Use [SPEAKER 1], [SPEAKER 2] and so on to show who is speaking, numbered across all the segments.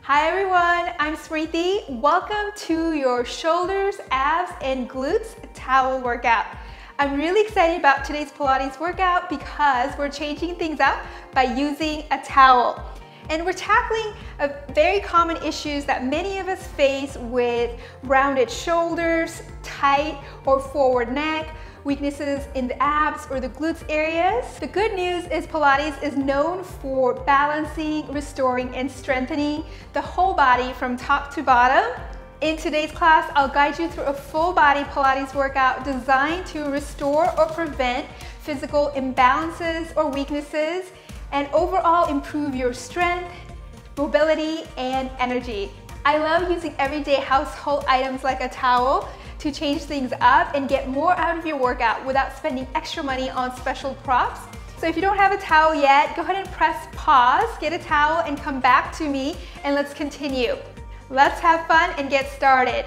[SPEAKER 1] Hi everyone, I'm Smriti. Welcome to your shoulders, abs, and glutes towel workout. I'm really excited about today's Pilates workout because we're changing things up by using a towel. And we're tackling a very common issues that many of us face with rounded shoulders, tight or forward neck, weaknesses in the abs or the glutes areas. The good news is Pilates is known for balancing, restoring, and strengthening the whole body from top to bottom. In today's class, I'll guide you through a full body Pilates workout designed to restore or prevent physical imbalances or weaknesses and overall improve your strength, mobility, and energy. I love using everyday household items like a towel to change things up and get more out of your workout without spending extra money on special props. So if you don't have a towel yet, go ahead and press pause, get a towel, and come back to me, and let's continue. Let's have fun and get started.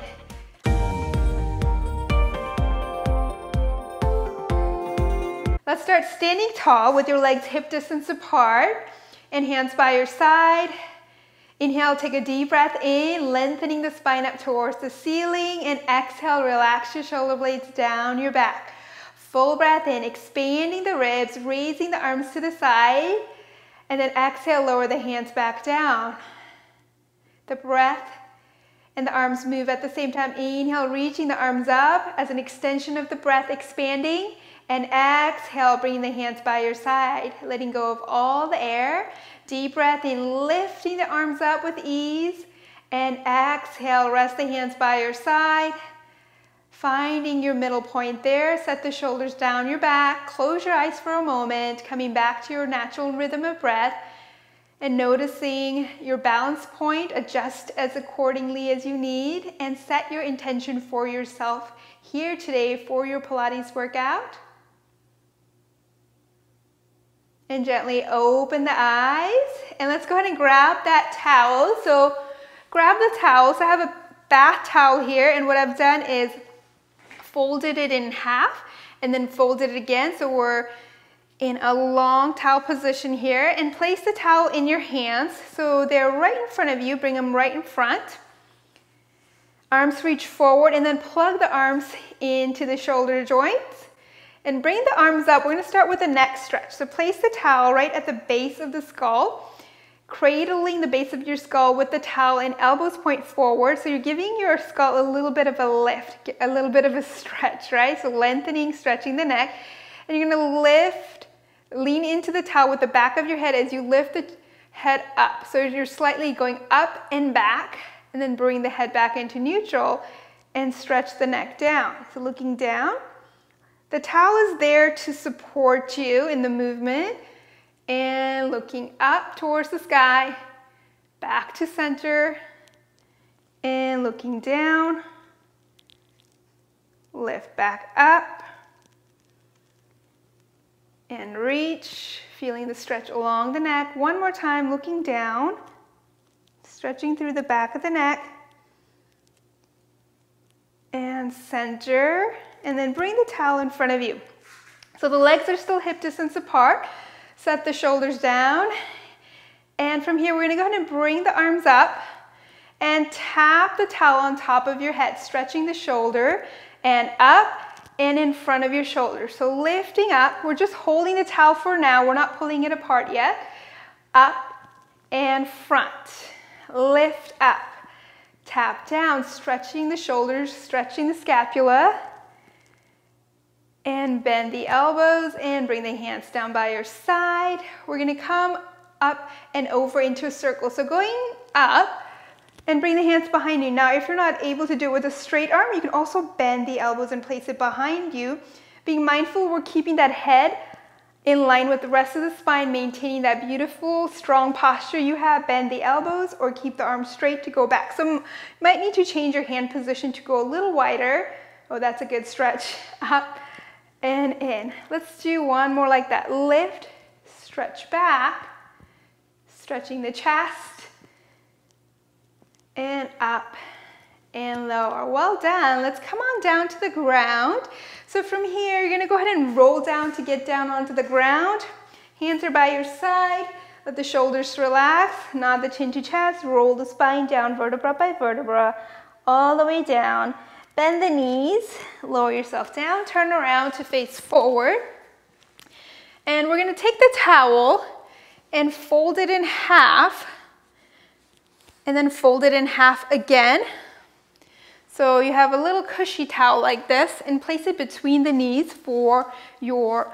[SPEAKER 1] Let's start standing tall with your legs hip distance apart and hands by your side. Inhale, take a deep breath in, lengthening the spine up towards the ceiling, and exhale, relax your shoulder blades down your back. Full breath in, expanding the ribs, raising the arms to the side, and then exhale, lower the hands back down. The breath and the arms move at the same time. Inhale, reaching the arms up as an extension of the breath, expanding, and exhale, bringing the hands by your side, letting go of all the air. Deep breath in, lifting the arms up with ease, and exhale, rest the hands by your side, finding your middle point there. Set the shoulders down your back, close your eyes for a moment, coming back to your natural rhythm of breath, and noticing your balance point. Adjust as accordingly as you need, and set your intention for yourself here today for your Pilates workout. And gently open the eyes, and let's go ahead and grab that towel. So grab the towel. So I have a bath towel here, and what I've done is folded it in half and then folded it again. So we're in a long towel position here, and place the towel in your hands. So they're right in front of you. Bring them right in front. Arms reach forward, and then plug the arms into the shoulder joints. And bring the arms up. We're going to start with a neck stretch. So place the towel right at the base of the skull, cradling the base of your skull with the towel and elbows point forward. So you're giving your skull a little bit of a lift, a little bit of a stretch, right? So lengthening, stretching the neck. And you're going to lift, lean into the towel with the back of your head as you lift the head up. So you're slightly going up and back, and then bring the head back into neutral and stretch the neck down. So looking down. The towel is there to support you in the movement, and looking up towards the sky, back to center, and looking down, lift back up, and reach, feeling the stretch along the neck. One more time, looking down, stretching through the back of the neck, and center. And then bring the towel in front of you. So the legs are still hip distance apart. Set the shoulders down. And from here, we're going to go ahead and bring the arms up and tap the towel on top of your head, stretching the shoulder and up and in front of your shoulder. So lifting up, we're just holding the towel for now. We're not pulling it apart yet. Up and front. Lift up. Tap down, stretching the shoulders, stretching the scapula. And bend the elbows and bring the hands down by your side. We're going to come up and over into a circle. So going up and bring the hands behind you. Now, if you're not able to do it with a straight arm, you can also bend the elbows and place it behind you. Being mindful, we're keeping that head in line with the rest of the spine, maintaining that beautiful, strong posture you have. Bend the elbows or keep the arms straight to go back. So you might need to change your hand position to go a little wider. Oh, that's a good stretch. Up and in. Let's do one more like that. Lift, stretch back, stretching the chest, and up and lower. Well done. Let's come on down to the ground. So from here, you're going to go ahead and roll down to get down onto the ground. Hands are by your side. Let the shoulders relax, nod the chin to chest, roll the spine down vertebra by vertebra, all the way down. Bend the knees, lower yourself down, turn around to face forward. And we're gonna take the towel and fold it in half, and then fold it in half again. So you have a little cushy towel like this, and place it between the knees for your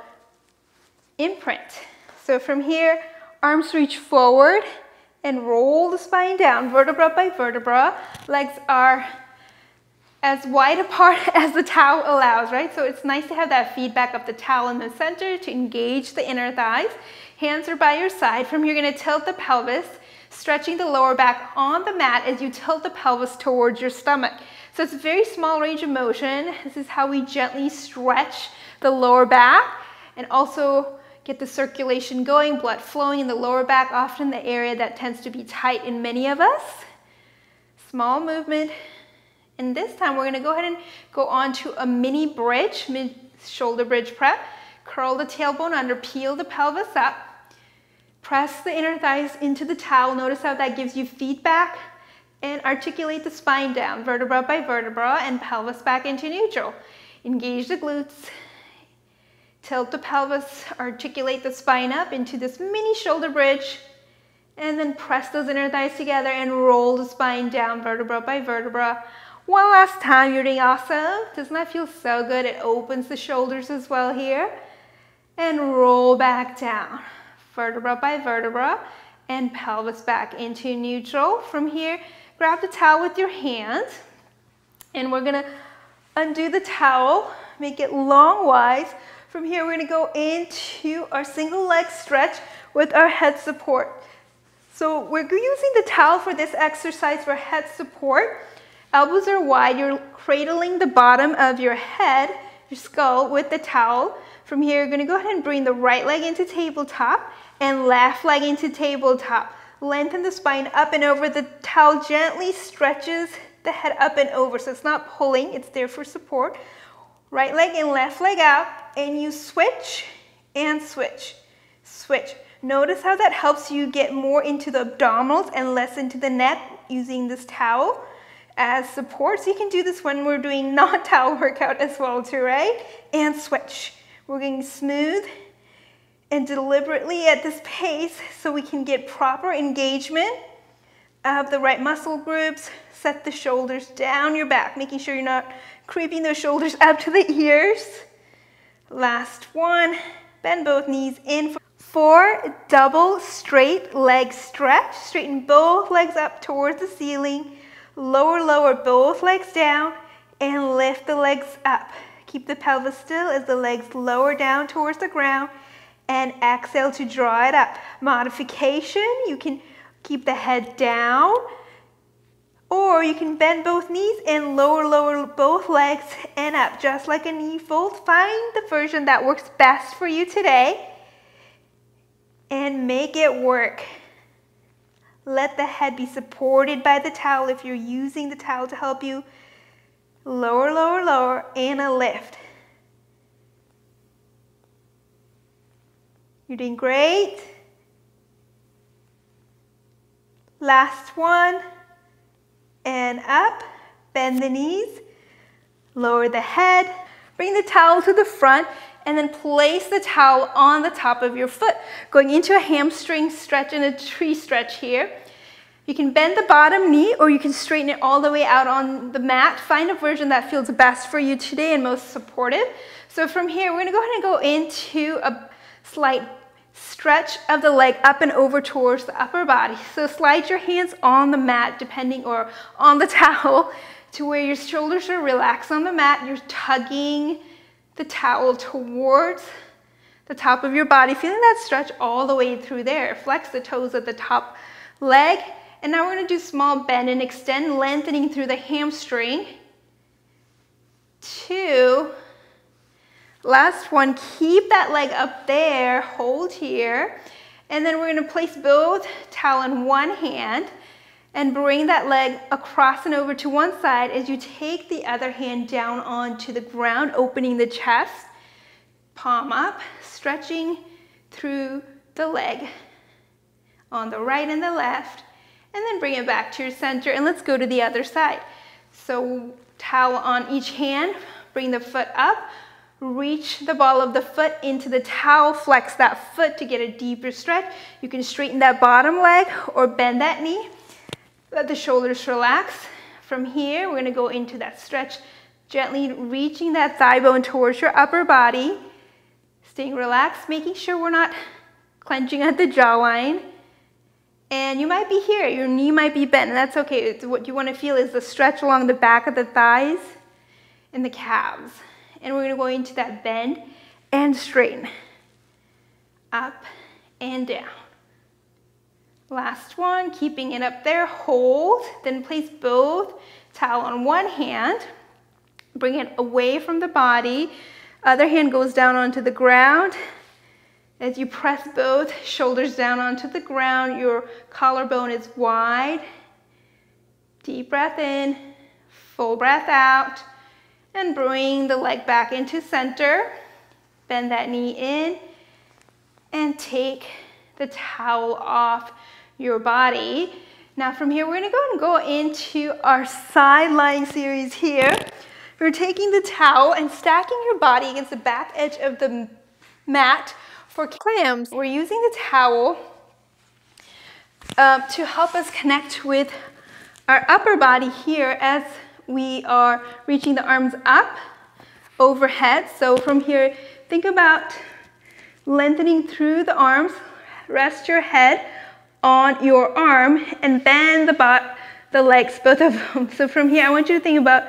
[SPEAKER 1] imprint. So from here, arms reach forward and roll the spine down, vertebra by vertebra. Legs are as wide apart as the towel allows, right? So it's nice to have that feedback of the towel in the center to engage the inner thighs. Hands are by your side. From here, you're gonna tilt the pelvis, stretching the lower back on the mat as you tilt the pelvis towards your stomach. So it's a very small range of motion. This is how we gently stretch the lower back and also get the circulation going, blood flowing in the lower back, often the area that tends to be tight in many of us. Small movement. And this time we're gonna go ahead and go on to a mini bridge, mid-shoulder bridge prep. Curl the tailbone under, peel the pelvis up. Press the inner thighs into the towel. Notice how that gives you feedback. And articulate the spine down, vertebra by vertebra, and pelvis back into neutral. Engage the glutes. Tilt the pelvis, articulate the spine up into this mini shoulder bridge. And then press those inner thighs together and roll the spine down, vertebra by vertebra. One last time, you're doing awesome. Doesn't that feel so good? It opens the shoulders as well here. And roll back down, vertebra by vertebra, and pelvis back into neutral. From here, grab the towel with your hands, and we're gonna undo the towel, make it long-wise. From here, we're gonna go into our single leg stretch with our head support. So we're using the towel for this exercise for head support. Elbows are wide, you're cradling the bottom of your head, your skull, with the towel. From here, you're gonna go ahead and bring the right leg into tabletop and left leg into tabletop. Lengthen the spine up and over. The towel gently stretches the head up and over, so it's not pulling, it's there for support. Right leg and left leg out, and you switch and switch, switch. Notice how that helps you get more into the abdominals and less into the neck using this towel as support. So you can do this when we're doing non-towel workout as well too, right? And switch. We're getting smooth and deliberately at this pace so we can get proper engagement of the right muscle groups. Set the shoulders down your back, making sure you're not creeping those shoulders up to the ears. Last one, bend both knees in for double straight leg stretch. Straighten both legs up towards the ceiling. Lower both legs down and lift the legs up. Keep the pelvis still as the legs lower down towards the ground, and exhale to draw it up. Modification, you can keep the head down, or you can bend both knees and lower both legs and up, just like a knee fold. Find the version that works best for you today and make it work. Let the head be supported by the towel if you're using the towel to help you. Lower, and a lift. You're doing great. Last one. And up. Bend the knees. Lower the head. Bring the towel to the front and then place the towel on the top of your foot, going into a hamstring stretch and a tree stretch here. You can bend the bottom knee or you can straighten it all the way out on the mat. Find a version that feels best for you today and most supportive. So from here, we're gonna go ahead and go into a slight stretch of the leg up and over towards the upper body. So slide your hands on the mat or on the towel to where your shoulders are relaxed on the mat. You're tugging the towel towards the top of your body, feeling that stretch all the way through there. Flex the toes at the top leg. And now we're going to do small bend and extend, lengthening through the hamstring. 2. Last one, keep that leg up there, hold here. And then we're going to place both towel in one hand and bring that leg across and over to one side as you take the other hand down onto the ground, opening the chest, palm up, stretching through the leg. on the right and the left, and then bring it back to your center, and let's go to the other side. So towel on each hand, bring the foot up, reach the ball of the foot into the towel, flex that foot to get a deeper stretch. You can straighten that bottom leg or bend that knee. Let the shoulders relax. From here, we're gonna go into that stretch, gently reaching that thigh bone towards your upper body, staying relaxed, making sure we're not clenching at the jawline. And you might be here, your knee might be bent, and that's okay. What you want to feel is the stretch along the back of the thighs and the calves. And we're going to go into that bend and straighten. Up and down. Last one, keeping it up there, hold, then place both towel on one hand, bring it away from the body, other hand goes down onto the ground. As you press both shoulders down onto the ground, your collarbone is wide. Deep breath in, full breath out, and bring the leg back into center. Bend that knee in, and take the towel off your body. Now from here, we're gonna go into our side lying series here. We're taking the towel and stacking your body against the back edge of the mat. For clams, we're using the towel to help us connect with our upper body here as we are reaching the arms up overhead. So from here, think about lengthening through the arms. Rest your head on your arm and bend the legs, both of them. So from here, I want you to think about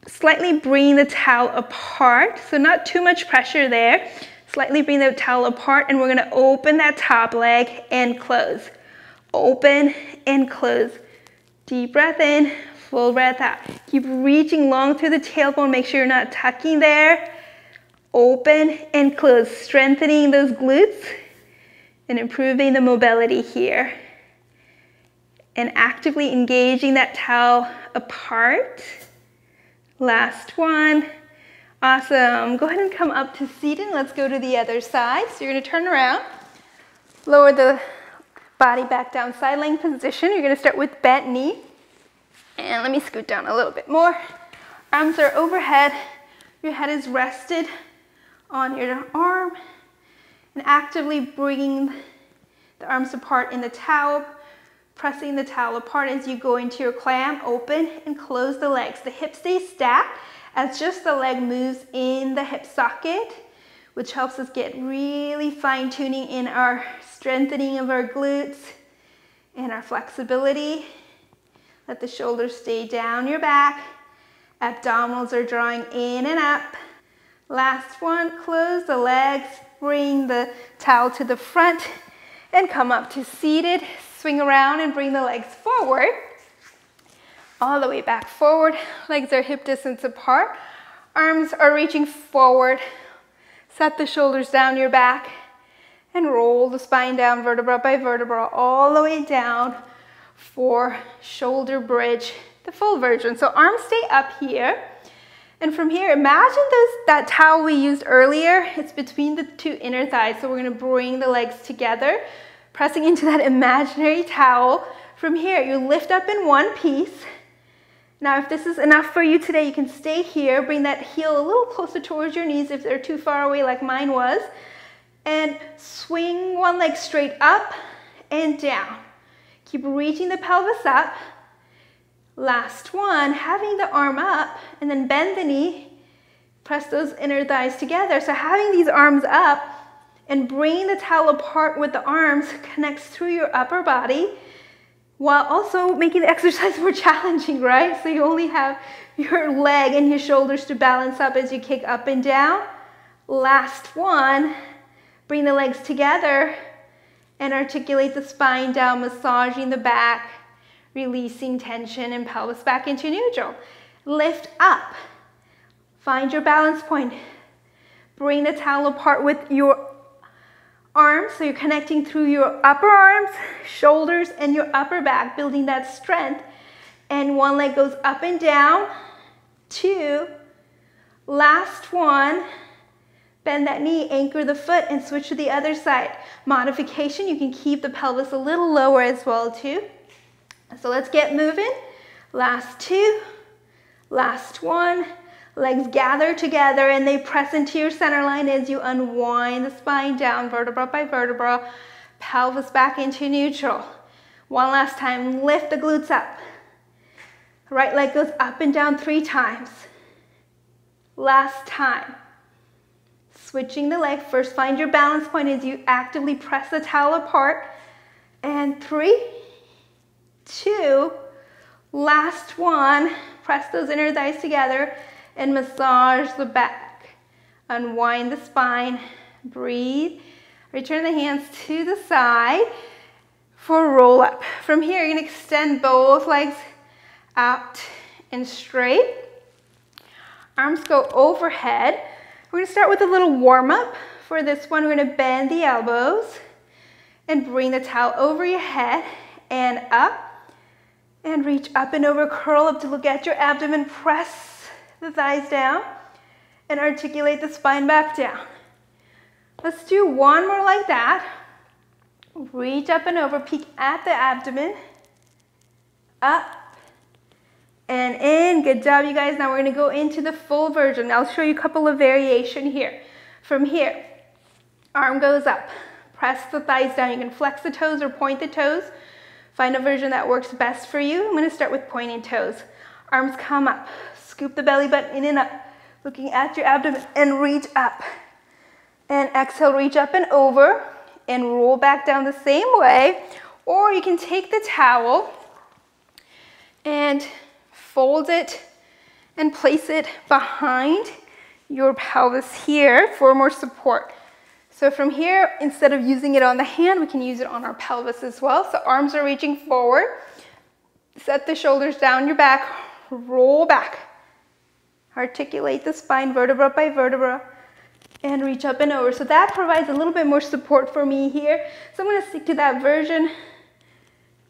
[SPEAKER 1] slightly bringing the towel apart. So not too much pressure there. Slightly bring the towel apart, and we're gonna open that top leg and close. Open and close. Deep breath in, full breath out. Keep reaching long through the tailbone. Make sure you're not tucking there. Open and close, strengthening those glutes and improving the mobility here. And actively engaging that towel apart. Last one. Awesome. Go ahead and come up to seated. Let's go to the other side. So you're going to turn around, lower the body back down, side laying position. You're going to start with bent knee. And let me scoot down a little bit more. Arms are overhead. Your head is rested on your arm. And actively bringing the arms apart in the towel, pressing the towel apart as you go into your clam. Open and close the legs. The hips stay stacked as just the leg moves in the hip socket, which helps us get really fine tuning in our strengthening of our glutes and our flexibility. Let the shoulders stay down your back. Abdominals are drawing in and up. Last one, close the legs, bring the towel to the front and come up to seated. Swing around and bring the legs forward. All the way back forward. Legs are hip distance apart. Arms are reaching forward. Set the shoulders down your back and roll the spine down vertebra by vertebra all the way down for shoulder bridge, the full version. So arms stay up here. And from here, imagine that towel we used earlier. It's between the two inner thighs. So we're going to bring the legs together, pressing into that imaginary towel. From here, you lift up in one piece. Now, if this is enough for you today, you can stay here. Bring that heel a little closer towards your knees if they're too far away like mine was. And swing one leg straight up and down. Keep reaching the pelvis up. Last one, having the arm up and then bend the knee. Press those inner thighs together. So having these arms up and bringing the towel apart with the arms connects through your upper body, while also making the exercise more challenging, right? So you only have your leg and your shoulders to balance up as you kick up and down. Last one, bring the legs together and articulate the spine down, massaging the back, releasing tension and pelvis back into neutral. Lift up, find your balance point. Bring the towel apart with your arms, so you're connecting through your upper arms, shoulders, and your upper back, building that strength. And one leg goes up and down, two, last one, Bend that knee, anchor the foot, and switch to the other side. Modification, you can keep the pelvis a little lower as well too. So let's get moving. Last two, last one. Legs gather together and they press into your center line as you unwind the spine down, vertebra by vertebra, pelvis back into neutral. One last time, lift the glutes up. Right leg goes up and down 3 times. Last time. Switching the leg, first find your balance point as you actively press the towel apart. And 3, 2, last one. Press those inner thighs together and massage the back. Unwind the spine, breathe. Return the hands to the side for roll up. From here, you're gonna extend both legs out and straight. Arms go overhead. We're gonna start with a little warm up. For this one, we're gonna bend the elbows and bring the towel over your head and up and reach up and over, curl up to look at your abdomen, press the thighs down and articulate the spine back down. Let's do one more like that. Reach up and over, peek at the abdomen, up and in. Good job, you guys. Now we're gonna go into the full version. I'll show you a couple of variation here. From here, arm goes up, press the thighs down. You can flex the toes or point the toes. Find a version that works best for you. I'm gonna start with pointing toes. Arms come up, scoop the belly button in and up, looking at your abdomen and reach up. And exhale, reach up and over and roll back down the same way. Or you can take the towel and fold it and place it behind your pelvis here for more support. So from here, instead of using it on the hand, we can use it on our pelvis as well. So arms are reaching forward. Set the shoulders down your back, roll back. Articulate the spine vertebra by vertebra and reach up and over. So that provides a little bit more support for me here. So I'm gonna stick to that version.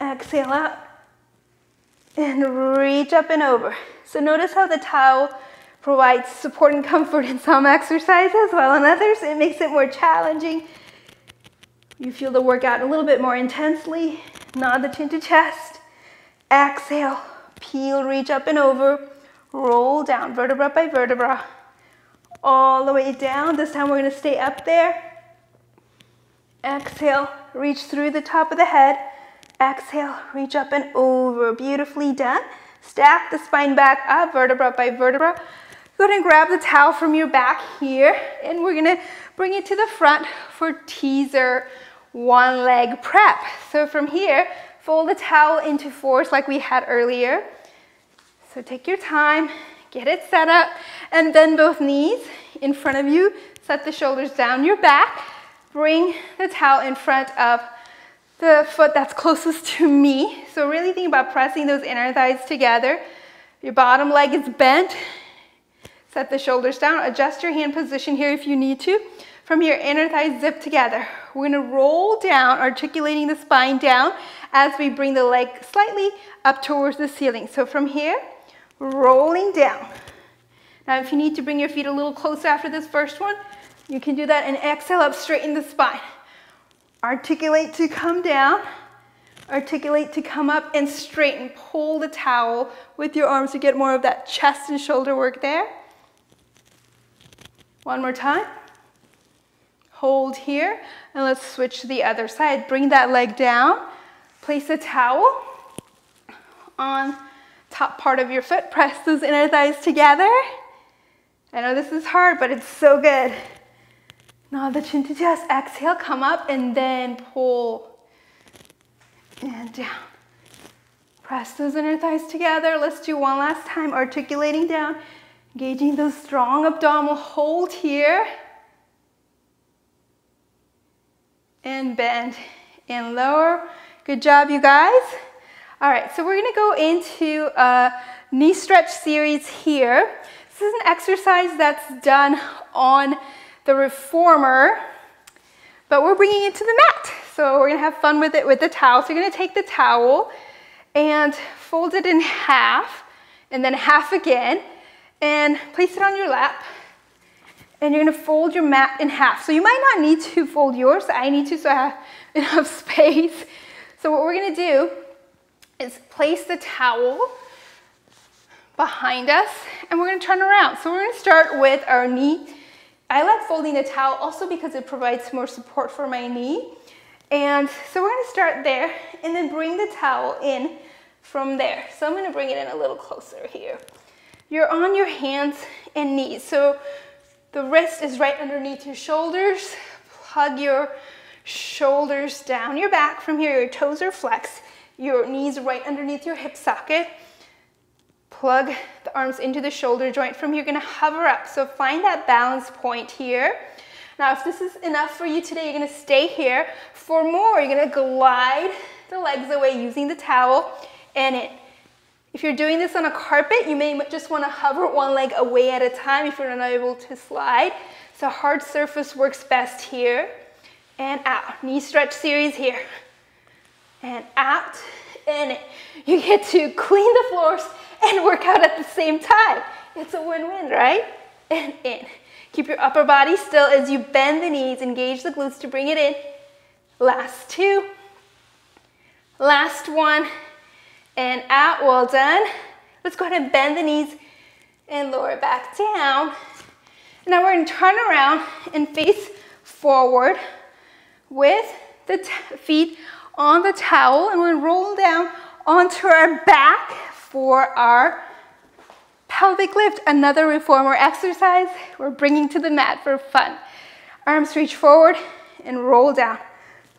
[SPEAKER 1] Exhale out and reach up and over. So notice how the towel provides support and comfort in some exercises, while in others it makes it more challenging. You feel the workout a little bit more intensely. Nod the chin to chest. Exhale, peel, reach up and over. Roll down, vertebra by vertebra. All the way down. This time we're gonna stay up there. Exhale, reach through the top of the head. Exhale, reach up and over. Beautifully done. Stack the spine back up, vertebra by vertebra. Go ahead and grab the towel from your back here, and we're gonna bring it to the front for teaser one leg prep. So from here, fold the towel into 4s like we had earlier. So take your time, get it set up, and bend both knees in front of you. Set the shoulders down your back. Bring the towel in front of the foot that's closest to me. So really think about pressing those inner thighs together. Your bottom leg is bent. Set the shoulders down. Adjust your hand position here if you need to. From here, inner thighs zip together. We're gonna roll down, articulating the spine down as we bring the leg slightly up towards the ceiling. So from here, rolling down. Now if you need to bring your feet a little closer after this first one, you can do that and exhale up, straighten the spine. Articulate to come down, articulate to come up and straighten. Pull the towel with your arms to get more of that chest and shoulder work there. One more time. Hold here, and let's switch to the other side. Bring that leg down, place a towel on top part of your foot. Press those inner thighs together. I know this is hard, but it's so good. Nod the chin to chest. Exhale, come up, and then pull and down. Press those inner thighs together. Let's do one last time, articulating down, engaging those strong abdominal. Hold here. And bend and lower. Good job, you guys. All right, so we're gonna go into a knee stretch series here. This is an exercise that's done on the reformer, but we're bringing it to the mat. So we're gonna have fun with it with the towel. So you're gonna take the towel and fold it in half and then half again and place it on your lap And you're gonna fold your mat in half. So you might not need to fold yours. I need to, so I have enough space. So what we're gonna do is place the towel behind us, and we're gonna turn around. So we're gonna start with our knee. I like folding the towel also because it provides more support for my knee. And so we're gonna start there and then bring the towel in from there. So I'm gonna bring it in a little closer here. You're on your hands and knees. So the wrist is right underneath your shoulders. Plug your shoulders down your back. From here, your toes are flexed. Your knees right underneath your hip socket. Plug the arms into the shoulder joint. From here, you're gonna hover up. So find that balance point here. Now, if this is enough for you today, you're gonna stay here. For more, you're gonna glide the legs away using the towel and in. If you're doing this on a carpet, you may just want to hover one leg away at a time if you're not able to slide. So hard surface works best here. And out. Knee stretch series here. And out and in. You get to clean the floors and work out at the same time. It's a win-win, right? And in. Keep your upper body still as you bend the knees. Engage the glutes to bring it in. Last two. Last one. And out, well done. Let's go ahead and bend the knees and lower it back down. Now we're gonna turn around and face forward with the feet on the towel, and we're gonna roll down onto our back for our pelvic lift, another reformer exercise we're bringing to the mat for fun. Arms reach forward and roll down,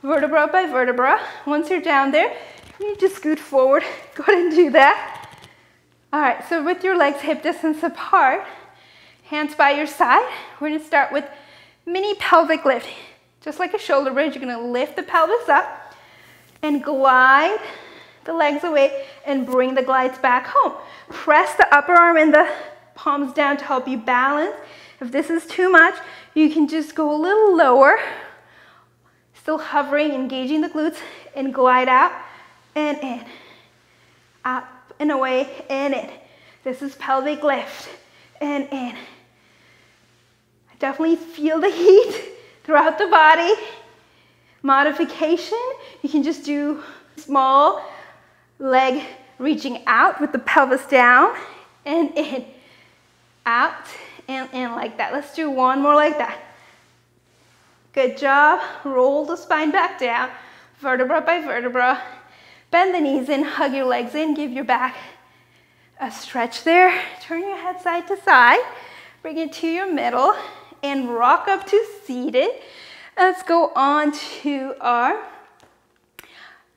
[SPEAKER 1] vertebra by vertebra. Once you're down there, you just scoot forward. Go ahead and do that. All right, so with your legs hip distance apart, hands by your side, we're gonna start with mini pelvic lift. Just like a shoulder bridge, you're gonna lift the pelvis up and glide the legs away and bring the glides back home. Press the upper arm and the palms down to help you balance. If this is too much, you can just go a little lower, still hovering, engaging the glutes, and glide out and in, up and away and in. This is pelvic lift and in. I definitely feel the heat throughout the body. Modification, you can just do small leg reaching out with the pelvis down and in, out and in like that. Let's do one more like that. Good job. Roll the spine back down, vertebra by vertebra. Bend the knees in, hug your legs in, give your back a stretch there. Turn your head side to side, bring it to your middle, and rock up to seated. Let's go on to our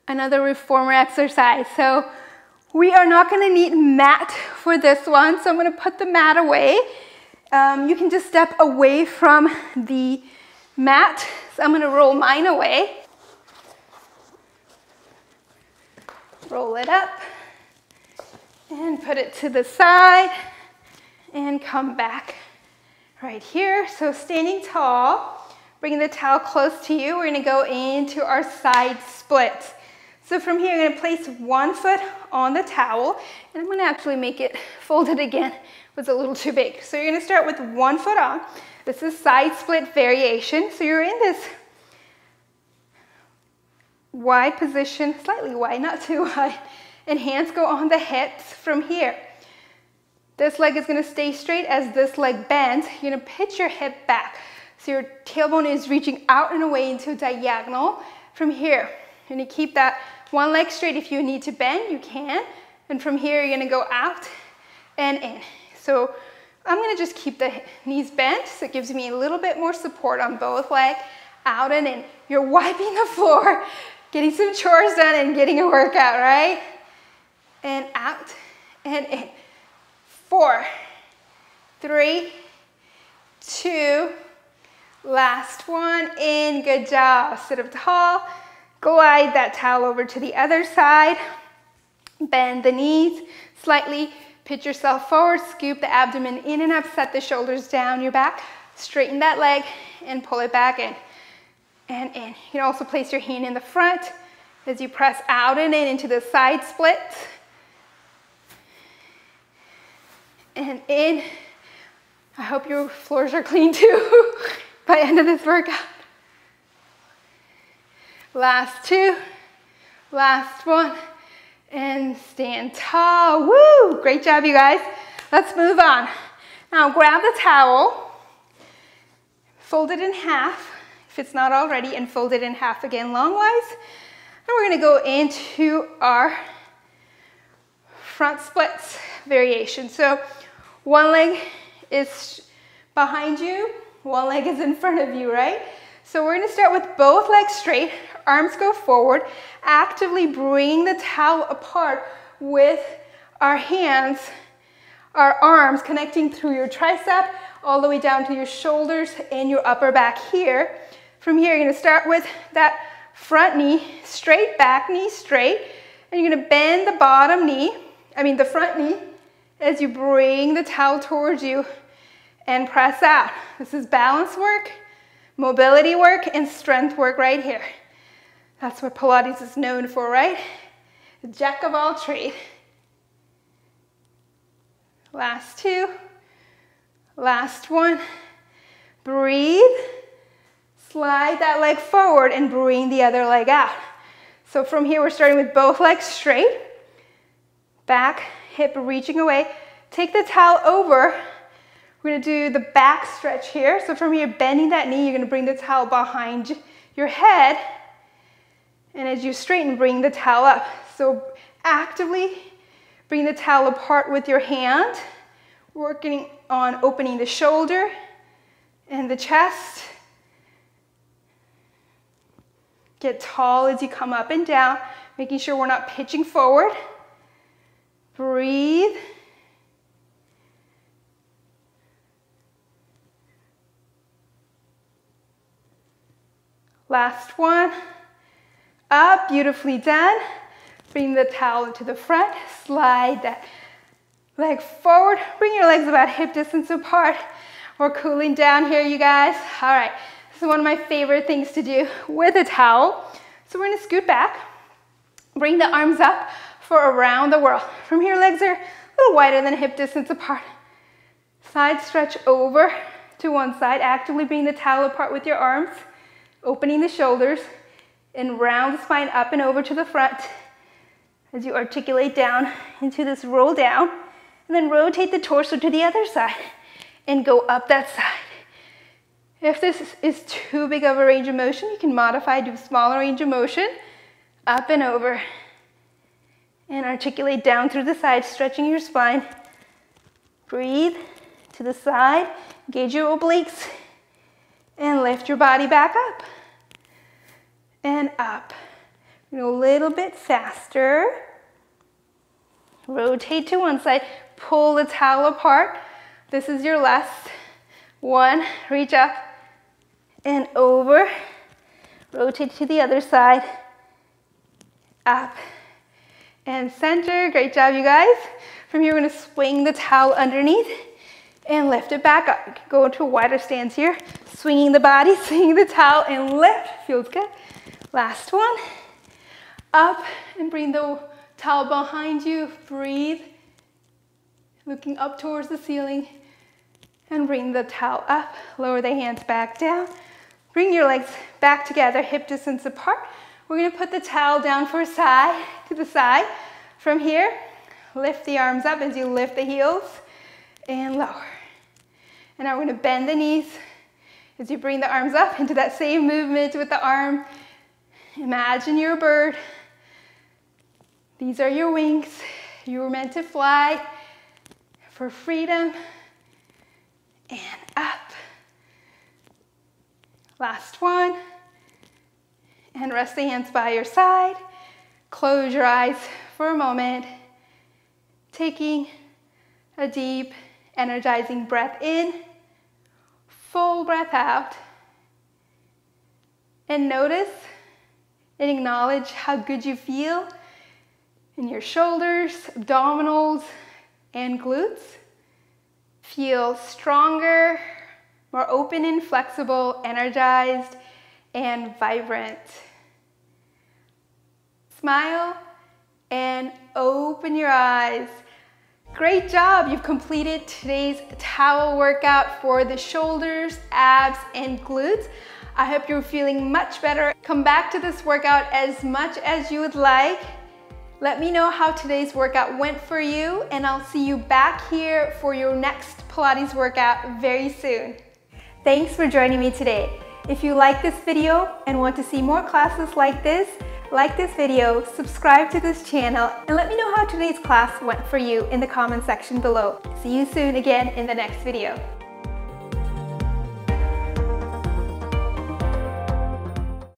[SPEAKER 1] another reformer exercise. So we are not gonna need mat for this one, so I'm gonna put the mat away. You can just step away from the mat. So I'm gonna roll mine away. Roll it up and put it to the side and come back right here. So standing tall, bringing the towel close to you, we're gonna go into our side split. So from here, you're gonna place one foot on the towel, and I'm gonna actually make it folded again. It was a little too big. So you're gonna start with one foot on. This is side split variation. So you're in this wide position, slightly wide, not too wide, and hands go on the hips from here. This leg is gonna stay straight as this leg bends. You're gonna pitch your hip back. So your tailbone is reaching out and away into a diagonal from here. You're gonna keep that one leg straight. If you need to bend, you can. And from here, you're gonna go out and in. So I'm gonna just keep the knees bent, so it gives me a little bit more support on both legs, out and in. You're wiping the floor, getting some chores done and getting a workout, right? And out and in. 4, 3, 2, last one, in, good job. Sit up tall, glide that towel over to the other side, bend the knees slightly, pitch yourself forward, scoop the abdomen in and up, set the shoulders down your back, straighten that leg and pull it back in and in. You can also place your hand in the front as you press out and in into the side split. And in. I hope your floors are clean too by the end of this workout. Last two, last one, and stand tall. Woo! Great job, you guys. Let's move on. Now grab the towel, fold it in half, if it's not already, and fold it in half again longwise. And we're gonna go into our front splits variation. So one leg is behind you, one leg is in front of you, right? So we're gonna start with both legs straight, arms go forward, actively bringing the towel apart with our hands, our arms connecting through your tricep, all the way down to your shoulders and your upper back here. From here, you're gonna start with that front knee straight, back knee straight, and you're gonna bend the front knee as you bring the towel towards you and press out. This is balance work, mobility work, and strength work right here. That's what Pilates is known for, right? The jack of all trades. Last two, last one. Breathe, slide that leg forward and bring the other leg out. So from here, we're starting with both legs straight, back, hip reaching away. Take the towel over. We're gonna do the back stretch here. So from here, bending that knee, you're gonna bring the towel behind your head. And as you straighten, bring the towel up. So actively bring the towel apart with your hand, working on opening the shoulder and the chest. Get tall as you come up and down, making sure we're not pitching forward. Breathe. Last one. Up, beautifully done. Bring the towel to the front, slide that leg forward. Bring your legs about hip distance apart. We're cooling down here, you guys. All right, this is one of my favorite things to do with a towel. So we're gonna scoot back, bring the arms up for around the world. From here, legs are a little wider than hip distance apart. Side stretch over to one side, actively bring the towel apart with your arms, opening the shoulders, and round the spine up and over to the front as you articulate down into this roll down, and then rotate the torso to the other side and go up that side. If this is too big of a range of motion, you can modify, do smaller range of motion, up and over, and articulate down through the side, stretching your spine. Breathe to the side, engage your obliques, and lift your body back up and up. Go a little bit faster. Rotate to one side, pull the towel apart. This is your last one. Reach up and over. Rotate to the other side, up and center. Great job, you guys. From here, we're gonna swing the towel underneath and lift it back up. Go into a wider stance here. Swinging the body, swinging the towel, and lift. Feels good. Last one. Up and bring the towel behind you. Breathe. Looking up towards the ceiling. And bring the towel up. Lower the hands back down. Bring your legs back together, hip distance apart. We're going to put the towel down for a side to the side. From here, lift the arms up as you lift the heels and lower. And now we're going to bend the knees as you bring the arms up into that same movement with the arm. Imagine you're a bird. These are your wings. You were meant to fly for freedom. And up. Last one. And rest the hands by your side. Close your eyes for a moment. Taking a deep, energizing breath in. Full breath out. And notice and acknowledge how good you feel in your shoulders, abdominals, and glutes. Feel stronger, more open and flexible, energized, and vibrant. Smile and open your eyes. Great job! You've completed today's towel workout for the shoulders, abs, and glutes. I hope you're feeling much better. Come back to this workout as much as you would like. Let me know how today's workout went for you, and I'll see you back here for your next Pilates workout very soon. Thanks for joining me today. If you like this video and want to see more classes like this video, subscribe to this channel, and let me know how today's class went for you in the comment section below. See you soon again in the next video.